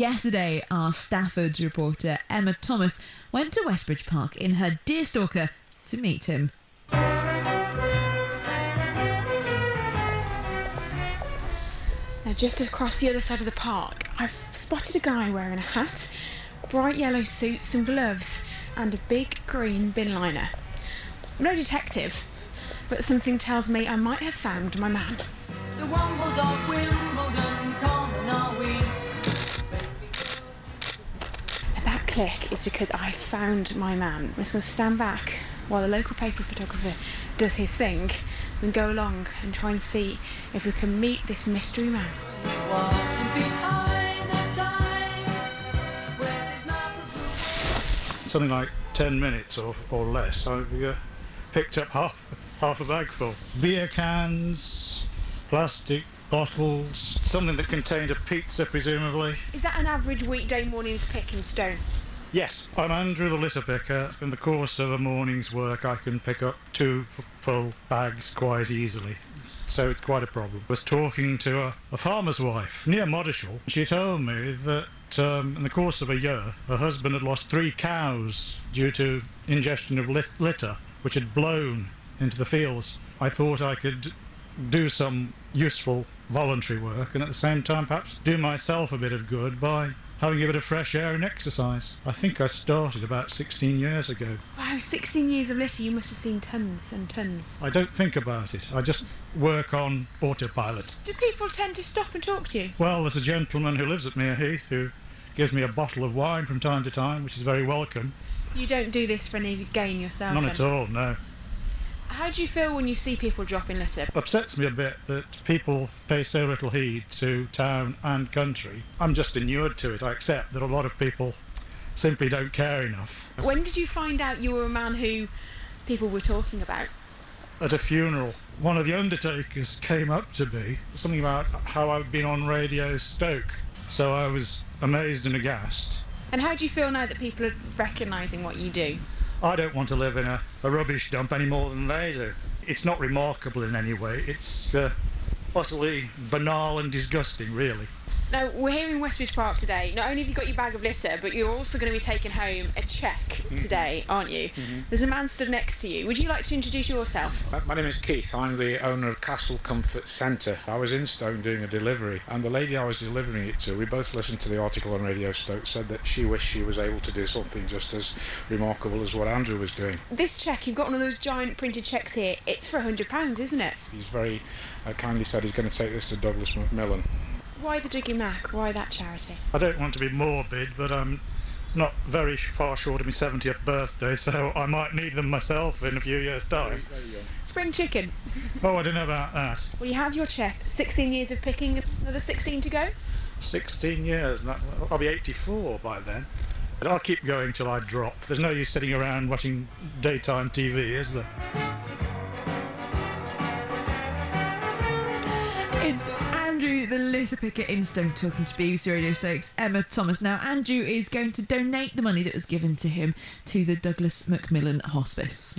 Yesterday, our Stafford reporter Emma Thomas went to Westbridge Park in her deerstalker to meet him. Now, just across the other side of the park, I've spotted a guy wearing a hat, bright yellow suit, some gloves, and a big green bin liner. I'm no detective, but something tells me I might have found my man. The Wombles of Wimbledon, come on, are we? That click is because I found my man. I'm just going to stand back while the local paper photographer does his thing and go along and try and see if we can meet this mystery man. Something like 10 minutes or less, I picked up half a bag full. Beer cans, plastic bottles, something that contained a pizza, presumably. Is that an average weekday morning's pick in stone? Yes, I'm Andrew the litter picker. In the course of a morning's work, I can pick up 2 full bags quite easily. So it's quite a problem. I was talking to a farmer's wife near Modishall. She told me that in the course of a year, her husband had lost 3 cows due to ingestion of litter, which had blown into the fields. I thought I could do some useful voluntary work and at the same time perhaps do myself a bit of good by having a bit of fresh air and exercise. I think I started about 16 years ago. Wow, 16 years of litter, you must have seen tons and tons. I don't think about it. I just work on autopilot. Do people tend to stop and talk to you? Well, there's a gentleman who lives at Mere Heath who gives me a bottle of wine from time to time, which is very welcome. You don't do this for any gain yourself? None at all, no. How do you feel when you see people dropping litter? It upsets me a bit that people pay so little heed to town and country. I'm just inured to it. I accept that a lot of people simply don't care enough. When did you find out you were a man who people were talking about? At a funeral, one of the undertakers came up to me, something about how I'd been on Radio Stoke. So I was amazed and aghast. And how do you feel now that people are recognising what you do? I don't want to live in a rubbish dump any more than they do. It's not remarkable in any way. It's utterly banal and disgusting, really. Now, we're here in Westbridge Park today. Not only have you got your bag of litter, but you're also going to be taking home a cheque today, aren't you? There's a man stood next to you. Would you like to introduce yourself? My name is Keith. I'm the owner of Castle Comfort Centre. I was in Stoke doing a delivery, and the lady I was delivering it to, we both listened to the article on Radio Stoke, said that she wished she was able to do something just as remarkable as what Andrew was doing. This cheque, you've got one of those giant printed cheques here. It's for £100, isn't it? He's very kindly said he's going to take this to Douglas Macmillan. Why the Dougie Mac? Why that charity? I don't want to be morbid, but I'm not very far short of my 70th birthday, so I might need them myself in a few years' time. Spring chicken. Oh, I don't know about that. Well, you have your cheque. 16 years of picking, another 16 to go? 16 years. I'll be 84 by then. But I'll keep going till I drop. There's no use sitting around watching daytime TV, is there? It's Andrew the litter picker in Stoke talking to BBC Radio Stoke's Emma Thomas. Now, Andrew is going to donate the money that was given to him to the Douglas Macmillan Hospice.